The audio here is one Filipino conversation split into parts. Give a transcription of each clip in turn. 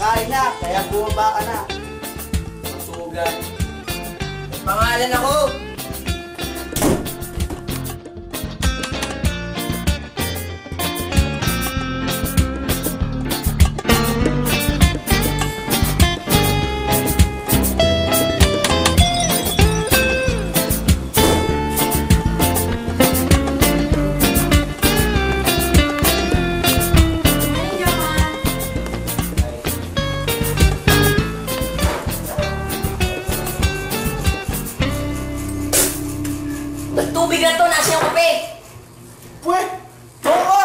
kakain na, kaya bumaba ka na. Masugan. Pangalan ako! Tubig na to, nasa yung kape! Pwet! Toka!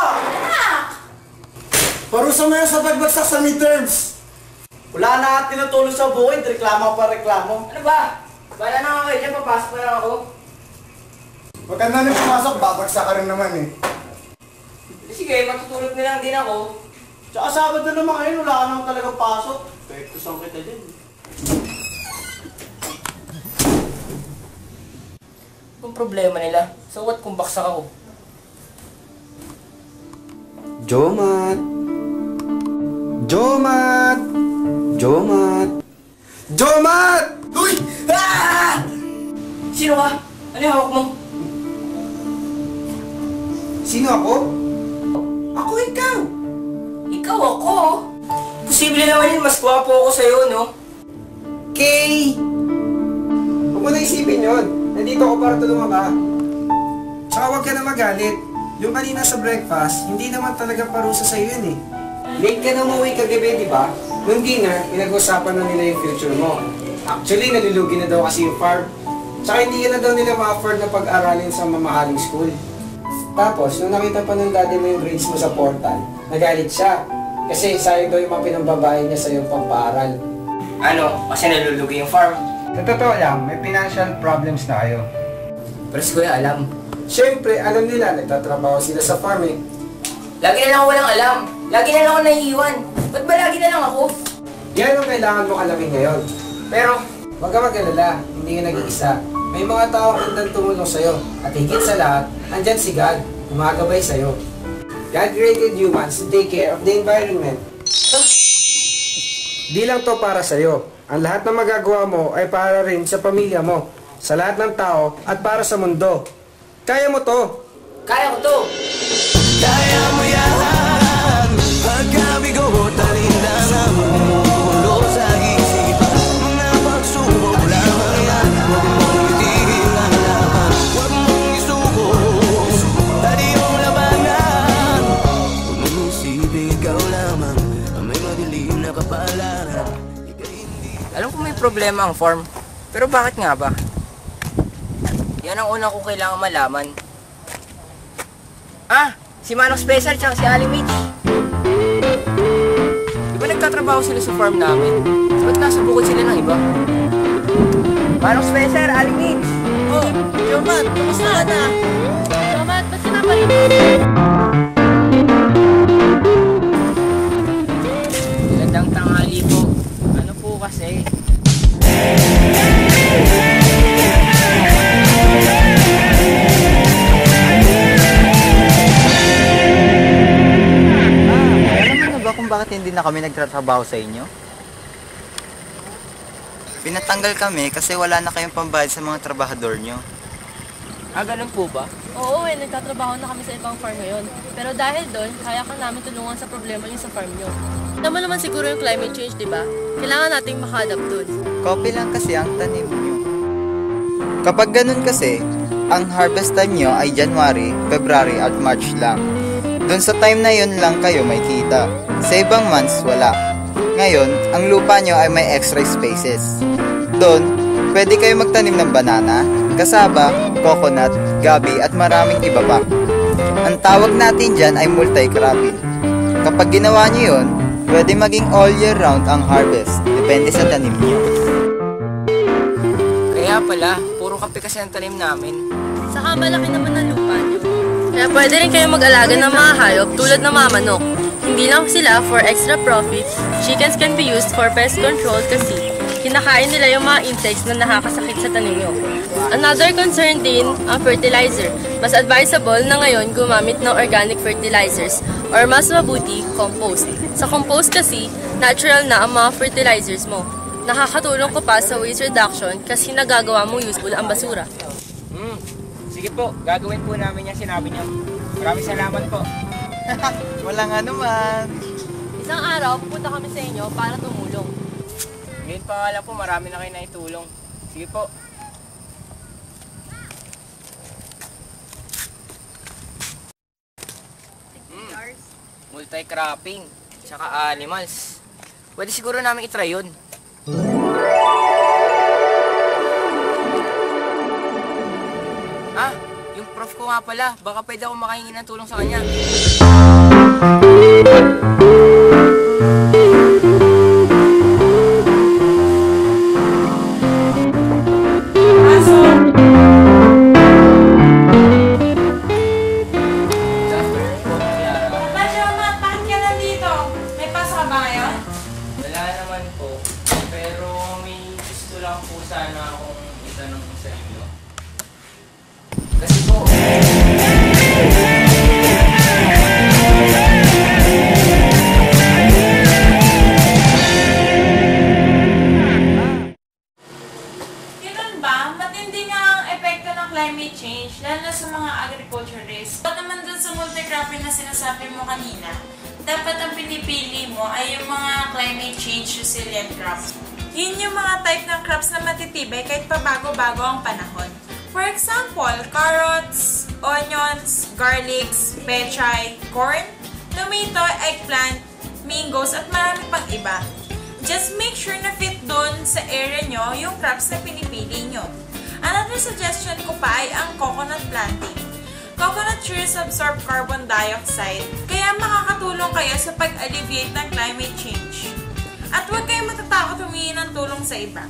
Parusa mo yan sa pagbagsak sa midterms! Wala na at tinutulong sa bukid, reklamo pa reklamo. Ano ba? Bala na ako kayo dyan, papasok na lang ako. Huwag ka na rin pumasok, babagsak ka rin naman eh. Sige, matutulog na lang din ako. Tsaka Sabado naman ngayon, wala ka naman talagang pasok. Kahit kusang kita dyan. Anong problema nila? So what kung baksak ako? Jomat! Jomat! Jomat! Jomat! Uy! Ah! Sino ka? Ano yung hawak mo? Sino ako? Ako ikaw! Ikaw ako? Posible naman yun, mas gwapo ako sa'yo, no? Kay! Huwag mo na isipin yun. Nandito ako para tulungan ka. Tsaka huwag ka na magalit. Yung kanina sa breakfast, hindi naman talaga parusa sa'yo yun eh. Late ka na umuwi kagabi, di ba? Nung dinner, pinag-usapan na nila yung future mo. Actually, nalulugi na daw kasi yung farm. Tsaka hindi ka na daw nila ma-afford na pag-aralin sa mamahaling school. Tapos, nung nakita pa ng daddy mo yung grades mo sa portal, nagalit siya. Kasi sayang daw yung mga pinambabae niya sa iyong pampaaral. Ano? Kasi nalulugi yung farm. Sa totoo lang, may financial problems na kayo. Pero si Kuya alam. Siyempre, alam nila, nagtatrabaho sila sa farm eh. Lagi na lang ako walang alam. Lagi na lang ako naiiwan. Ba't ba lagi na lang ako? Yan ang kailangan mo alamin ngayon. Pero, huwag ka mag-alala, hindi ka nag-iisa. May mga taong handang tumulong sa'yo. At higit sa lahat, andyan si God, gumagabay sa'yo. God created humans to take care of the environment. Di lang to para sa'yo. Ang lahat na magagawa mo ay para rin sa pamilya mo, sa lahat ng tao at para sa mundo. Kaya mo to! Kaya ko to! Kaya mo yan pagkabigo mo talindan ang mulo sa isipan. Mga pagsubok lamang yan. Huwag mong itigil ang laban. Huwag mong isuko pati yung labanan. Huwag mong isipin ikaw lamang ang may madilim na kapalaran. Alam ko may problema ang farm. Pero bakit nga ba? Yan ang una ko kailangan malaman. Ah! Si Manong Special tsaka si Ali Mitch. Di ba nagtatrabaho sila sa farm namin? Ba't nasa bukod sila ng iba? Manong Special, Ali Mitch! Oh, Jomat, kamusta ka na? Jomat, ba't ka napalit? Magandang tanghali po. Ano po kasi? Bakit hindi na kami nagtatrabaho sa inyo? Pinatanggal kami kasi wala na kayong pambayad sa mga trabahador nyo. Ah, ganun po ba? Oo, nagtatrabaho na kami sa ibang farm ngayon. Pero dahil doon, kaya ka namin tulungan sa problema niyo sa farm nyo. Tama naman siguro yung climate change, di ba? Kailangan nating maka-adapt doon. Copy lang kasi ang tanim nyo. Kapag ganun kasi, ang harvest time nyo ay January, February at March lang. Doon sa time na yun lang kayo may kita. Sa ibang months, wala. Ngayon, ang lupa nyo ay may extra spaces. Doon, pwede kayo magtanim ng banana, kasaba, coconut, gabi at maraming iba pa. Ang tawag natin dyan ay multi-cropping. Kapag ginawa nyo yun, pwede maging all year round ang harvest. Depende sa tanim nyo. Kaya pala, puro kape kasi ang tanim namin. Saka malaki naman ang lupa nyo. Kaya pwede rin kayo mag-alaga ng mga hayop tulad ng mga manok. Hindi lang sila for extra profit, chickens can be used for pest control kasi kinakain nila yung mga insects na nakakasakit sa tanim nyo. Another concern din ang fertilizer. Mas advisable na ngayon gumamit ng organic fertilizers or mas mabuti, compost. Sa compost kasi, natural na ang mga fertilizers mo. Nakakatulong ko pa sa waste reduction kasi nagagawa mo useful ang basura. Sige po, gagawin po namin yung sinabi niyo. Maraming salamat po. Walang ano man. Isang araw, pupunta kami sa inyo para tumulong. Ngayon pa nga lang po, marami na kayo naitulong. Sige po. Multi-cropping, tsaka animals. Pwede siguro namin itry yun. Yung prof ko nga pala. Baka pwede ako makahingi ng tulong sa kanya. Bakit ka nandito? May pasok ka ba ngayon? Wala naman po. Pero may gusto lang po sana akong itanong sa inyo. Kasi po, Ganun ba? Matindi nga ang epekto ng climate change, lalo na sa mga agriculturists. At naman dun sa multi-cropping na sinasabi mo kanina, dapat ang pinipili mo ay yung mga climate change resilient crops. Yun yung mga type ng crops na matitibay kahit pabago-bago ang panahon. For example, carrots, onions, garlics, pechay, corn, tomato, eggplant, mangoes, at marami pang iba. Just make sure na fit doon sa area nyo yung crops na pinipili nyo. Another suggestion ko pa ay ang coconut planting. Coconut trees absorb carbon dioxide, kaya makakatulong kayo sa pag-alleviate ng climate change. At huwag kayong matatakot humingi ng tulong sa iba.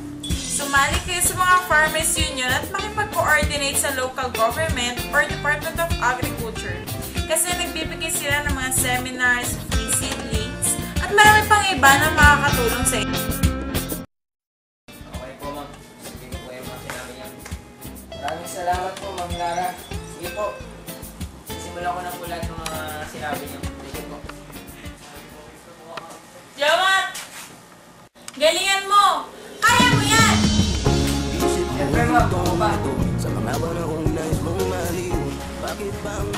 Sumali kayo sa mga farmers union at makipag-coordinate sa local government or Department of Agriculture. Kasi nagbibigay sila ng mga seminars, free seedlings, at marami pang iba na makakatulong sa inyo. okay po ma'am. Sige po yung mga sinabi niya. Maraming salamat po ma'am Lara. Sige po. Simulan ko na po lahat ng mga sinabi niyo. Sige po. Jawat! Galingan mo! Kaya mo yan! Siyempre ma'am, ako ba? Sa mga panahong nais mong maliw, bakit ba ang